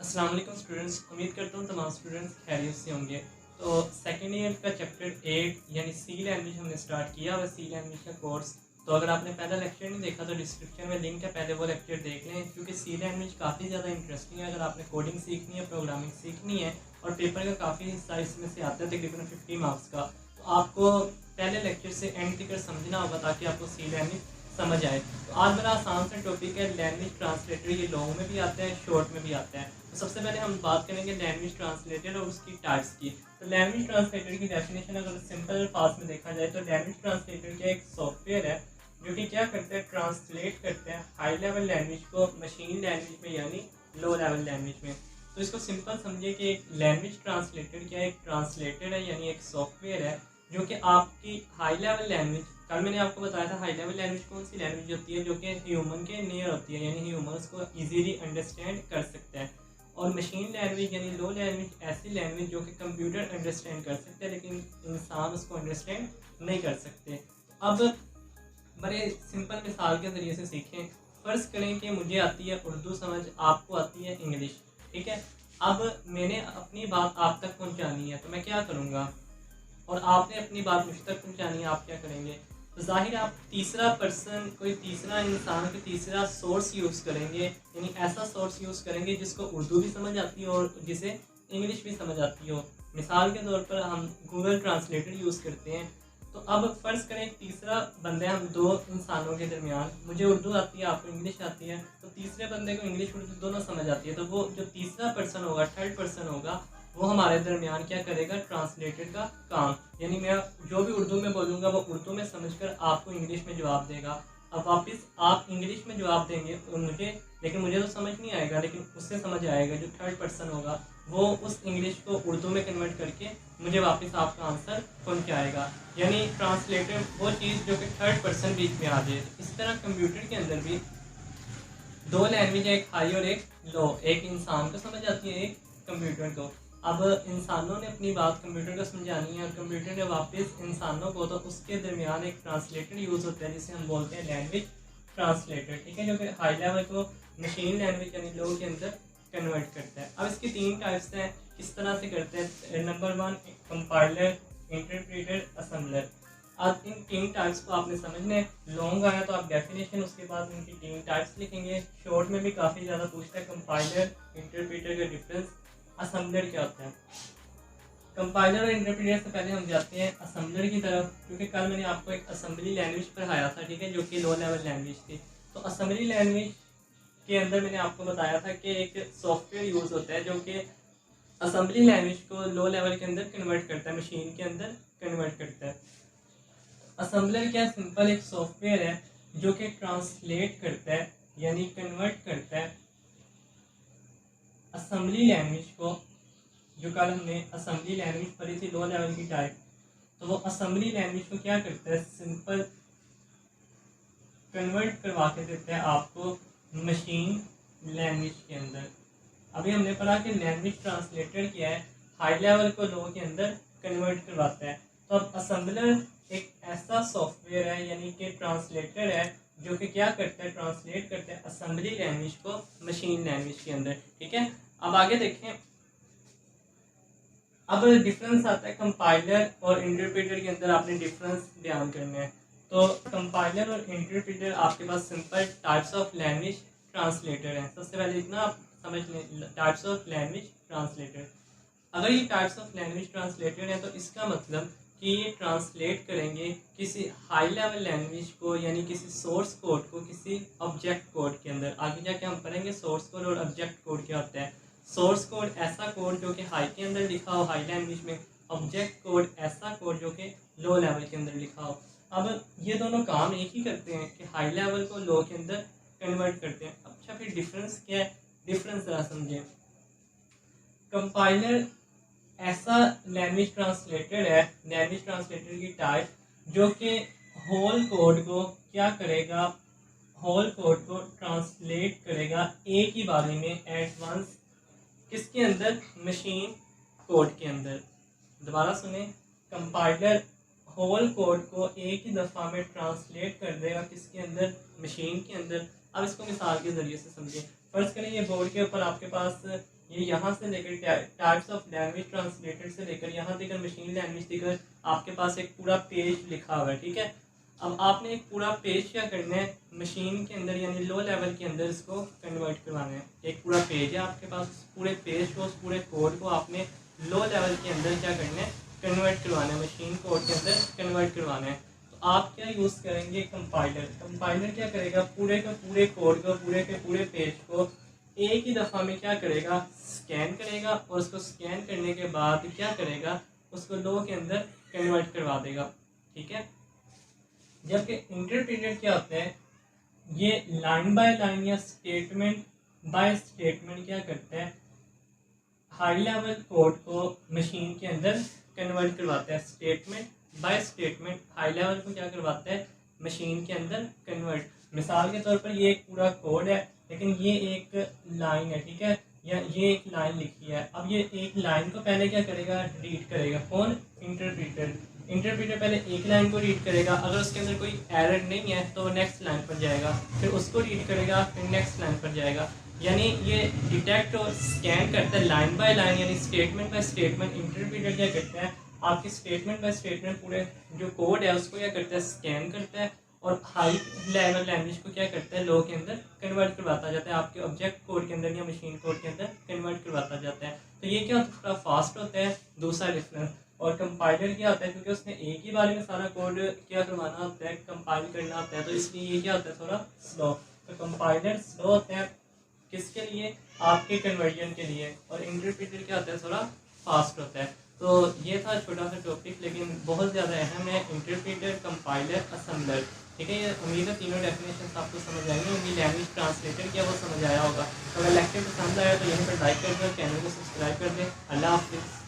अस्सलाम वालेकुम स्टूडेंट्स, उम्मीद करता हूँ तमाम स्टूडेंट्स खैरियत से होंगे। तो सेकेंड ईयर का चैप्टर 8 यानी सी लैंग्वेज हमने स्टार्ट किया हुआ सी लैंग्वेज का कोर्स। तो अगर आपने पहला लेक्चर नहीं देखा तो डिस्क्रिप्शन में लिंक है, पहले वो लेक्चर देख लें क्योंकि सी लैंग्वेज काफ़ी ज़्यादा इंटरेस्टिंग है। अगर आपने कोडिंग सीखनी है, प्रोग्रामिंग सीखनी है और पेपर का काफ़ी हिस्सा इसमें से आता है, तकरीबन 50 मार्क्स का, तो आपको पहले लेक्चर से एंड तक समझना होगा ताकि आपको सी लैंग्वेज समझ आए। तो आज बड़ा आसान सा टॉपिक है लैंग्वेज ट्रांसलेटर। ये लॉन्ग में भी आता है, शॉर्ट में भी आता है। तो सबसे पहले हम बात करेंगे लैंग्वेज ट्रांसलेटर और उसकी टाइप्स की। तो लैंग्वेज ट्रांसलेटर की डेफिनेशन अगर सिंपल अल्फाज में देखा जाए तो लैंग्वेज ट्रांसलेटर क्या एक सॉफ्टवेयर है जो कि क्या करता है, ट्रांसलेट करते हैं हाई लेवल लैंग्वेज को मशीन लैंग्वेज में यानी लो लेवल लैंग्वेज में। तो इसको सिंपल समझिए कि एक लैंग्वेज ट्रांसलेटर क्या एक ट्रांसलेटर है यानी एक सॉफ्टवेयर है जो कि आपकी हाई लेवल लैंग्वेज, कल मैंने आपको बताया था हाई लेवल लैंग्वेज कौन सी लैंग्वेज होती है, जो कि ह्यूमन के नियर होती है यानी ह्यूमन उसको इजीली अंडरस्टैंड कर सकते हैं। और मशीन लैंग्वेज यानी लो लैंग्वेज ऐसी लैंग्वेज जो कि कंप्यूटर अंडरस्टैंड कर सकते हैं लेकिन इंसान उसको अंडरस्टैंड नहीं कर सकते। अब बड़े सिंपल मिसाल के ज़रिए से सीखें। फ़र्ज़ करें कि मुझे आती है उर्दू समझ, आपको आती है इंग्लिश, ठीक है। अब मैंने अपनी बात आप तक पहुंचानी है तो मैं क्या करूँगा, और आपने अपनी बात मुझ तक पहुँचानी है, आप क्या करेंगे? तो ज़ाहिर आप तीसरा पर्सन, कोई तीसरा इंसान, कोई तीसरा सोर्स यूज़ करेंगे, यानी ऐसा सोर्स यूज़ करेंगे जिसको उर्दू भी समझ आती हो और जिसे इंग्लिश भी समझ आती हो। मिसाल के तौर पर हम गूगल ट्रांसलेटर यूज़ करते हैं। तो अब फ़र्ज़ करें एक तीसरा बंदा है, हम दो इंसानों के दरमियान, मुझे उर्दू आती है, आपको इंग्लिश आती है, तो तीसरे बंदे को इंग्लिश उर्दू दोनों समझ आती है। तो वो जो तीसरा पर्सन होगा, थर्ड पर्सन होगा, वो हमारे दरमियान क्या करेगा, ट्रांसलेटर का काम, यानी मैं जो भी उर्दू में बोलूँगा वो उर्दू में समझकर आपको इंग्लिश में जवाब देगा। अब वापस आप इंग्लिश में जवाब देंगे और मुझे, लेकिन मुझे तो समझ नहीं आएगा, लेकिन उससे समझ आएगा। जो थर्ड पर्सन होगा वो उस इंग्लिश को उर्दू में कन्वर्ट करके मुझे वापस आपका आंसर पहुँचाएगा। यानी ट्रांसलेटर वो चीज़ जो कि थर्ड पर्सन बीच में आ जाए। इस तरह कंप्यूटर के अंदर भी दो लैंग्वेज है, एक हाई और एक लो। एक इंसान को समझ आती है, एक कंप्यूटर को। अब इंसानों ने अपनी बात कंप्यूटर को समझानी है और कंप्यूटर ने वापस इंसानों को, तो उसके दरमियान एक ट्रांसलेटर यूज़ होता है जिसे हम बोलते हैं लैंग्वेज ट्रांसलेटर, ठीक है, जो कि हाई लेवल को मशीन लैंग्वेज यानी लो के अंदर कन्वर्ट करता है। अब इसकी तीन टाइप्स हैं, किस तरह से करते हैं। Number 1 compiler, interpreter, assembler. अब इन तीन टाइप्स को आपने समझने। लॉन्ग आया तो आप डेफिनेशन, उसके बाद इनकी तीन टाइप्स लिखेंगे। शॉर्ट में भी काफ़ी ज़्यादा पूछता है, कंपाइलर इंटरप्रेटर का डिफरेंस, असेंबलर क्या होता है। कंपाइलर और इंटरप्रेटर से पहले हम जाते हैं असेंबलर की तरफ, क्योंकि कल मैंने आपको एक असेंबली लैंग्वेज पढ़ाया था, ठीक है, जो कि लो लेवल लैंग्वेज थी। तो असेंबली लैंग्वेज के अंदर मैंने आपको बताया था कि एक सॉफ्टवेयर यूज़ होता है जो कि असेंबली लैंग्वेज को लो लेवल के अंदर कन्वर्ट करता है, मशीन के अंदर कन्वर्ट करता है। असेंबलर क्या, सिंपल एक सॉफ्टवेयर है जो कि ट्रांसलेट करता है यानी कन्वर्ट करता है असेंबली लैंग्वेज को, जो कल हमने असेंबली लैंग्वेज पढ़ी थी लो लेवल की टाइप। तो वो असेंबली लैंग्वेज को क्या करता है, सिंपल कन्वर्ट करवा के देता है आपको मशीन लैंग्वेज के अंदर। अभी हमने पढ़ा कि लैंग्वेज ट्रांसलेटर क्या है, हाई लेवल को लो के अंदर कन्वर्ट करवाता है। तो अब असेंबलर एक ऐसा सॉफ्टवेयर है यानी कि ट्रांसलेटर है जो कि क्या करता है, ट्रांसलेट करता है असेंबली लैंग्वेज को मशीन लैंग्वेज के अंदर, ठीक है। अब आगे देखें, अब डिफरेंस आता है कंपाइलर और इंटरप्रेटर के अंदर, आपने डिफरेंस बयान करना है। तो कंपाइलर और इंटरप्रेटर आपके पास simple types of language translator है। सबसे पहले इतना आप समझ लें, टाइप्स ऑफ लैंग्वेज ट्रांसलेटर। अगर ये टाइप्स ऑफ लैंग्वेज ट्रांसलेटर है तो इसका मतलब कि ये ट्रांसलेट करेंगे किसी हाई लेवल लैंग्वेज को यानी किसी सोर्स कोड को किसी ऑब्जेक्ट कोड के अंदर। आगे जाके हम पढ़ेंगे सोर्स कोड और ऑब्जेक्ट कोड क्या होता है। सोर्स कोड ऐसा कोड जो कि हाई के अंदर लिखा हो हाई लैंग्वेज में, ऑब्जेक्ट कोड ऐसा कोड जो कि लो लेवल के अंदर लिखा हो। अब ये दोनों काम एक ही करते हैं कि हाई लेवल को लो के अंदर कन्वर्ट करते हैं। अच्छा फिर डिफरेंस क्या है, डिफरेंस ज़रा समझें। कंपाइलर ऐसा लैंग्वेज ट्रांसलेटर है, लैंग्वेज ट्रांसलेटर की टाइप जो कि होल कोड को क्या करेगा, होल कोड को ट्रांसलेट करेगा एक ही बारी में एट वंस, किसके अंदर, मशीन कोड के अंदर। दोबारा सुने, कंपाइलर होल कोड को एक ही दफ़ा में ट्रांसलेट कर देगा किसके अंदर, मशीन के अंदर। अब इसको मिसाल के ज़रिए से समझें। फर्ज करें ये बोर्ड के ऊपर आपके पास ये यहाँ से लेकर टाइप्स ऑफ लैंग्वेज ट्रांसलेटर से लेकर यहाँ तक मशीन लैंग्वेज तक आपके पास एक पूरा पेज लिखा हुआ है, ठीक है। अब आपने एक पूरा पेज क्या करना है, मशीन के अंदर यानी लो लेवल के अंदर इसको कन्वर्ट करवाना है। एक पूरा पेज है आपके पास, उस पूरे पेज को, उस पूरे कोड को आपने लो लेवल के अंदर क्या करना है, कन्वर्ट करवाना है, मशीन कोड के अंदर कन्वर्ट करवाना है। तो आप क्या यूज़ करेंगे, कंपाइलर। कंपाइलर क्या करेगा, पूरे के पूरे कोड को, पूरे के पूरे पेज को एक ही दफ़ा में क्या करेगा, स्कैन करेगा, और उसको स्कैन करने के बाद क्या करेगा, उसको लो के अंदर कन्वर्ट करवा देगा, ठीक है। जबकि इंटरप्रेटर क्या होता है, ये लाइन बाय लाइन या स्टेटमेंट बाय स्टेटमेंट क्या करता है, हाई लेवल कोड को मशीन के अंदर कन्वर्ट करवाता है। Statement by statement high level को क्या करवाता है, मशीन के अंदर कन्वर्ट। मिसाल के तौर पर ये एक पूरा कोड है, लेकिन ये एक लाइन है, ठीक है, या ये एक लाइन लिखी है। अब ये एक लाइन को पहले क्या करेगा, रीड करेगा। कौन, इंटरप्रेटर। इंटरप्रेटर पहले एक लाइन को रीड करेगा, अगर उसके अंदर कोई एरर नहीं है तो वो नेक्स्ट लाइन पर जाएगा, फिर उसको रीड करेगा, फिर नेक्स्ट लाइन पर जाएगा। यानी ये डिटेक्ट और स्कैन करता है लाइन बाय लाइन, यानी स्टेटमेंट बाय स्टेटमेंट। इंटरप्रेटर क्या करता है, आपकी स्टेटमेंट बाय स्टेटमेंट पूरे जो कोड है उसको क्या करता है, स्कैन करता है, और हाई लेवल लैंग्वेज को क्या करता है, लो के अंदर कन्वर्ट करवाता जाता है, आपके ऑब्जेक्ट कोड के अंदर या मशीन कोड के अंदर कन्वर्ट करवाता जाता है। तो ये क्या होता है, थोड़ा फास्ट होता है, दूसरा डिफरेंस। और कंपाइलर क्या होता है, क्योंकि उसने एक ही बार में सारा कोड क्या करवाना होता है, कंपाइल करना होता है, तो इसलिए ये क्या होता है, थोड़ा स्लो। तो कंपाइलर स्लो होता है किसके लिए, आपके कन्वर्जन के लिए, और इंटरप्रेटर क्या होता है, थोड़ा फास्ट होता है। तो ये था छोटा सा टॉपिक, लेकिन बहुत ज़्यादा अहम है, इंटरप्रेटर, कंपाइलर, असेंबलर, ठीक है। ये उम्मीद है तीनों डेफिनेशन आपको समझ आएंगे होंगी। लैंग्वेज ट्रांसलेटर क्या वो समझ आया होगा। तो अगर लेक्चर पसंद आया तो यहीं पर लाइक कर दो, चैनल को सब्सक्राइब कर दें। अल्लाह हाफिज़।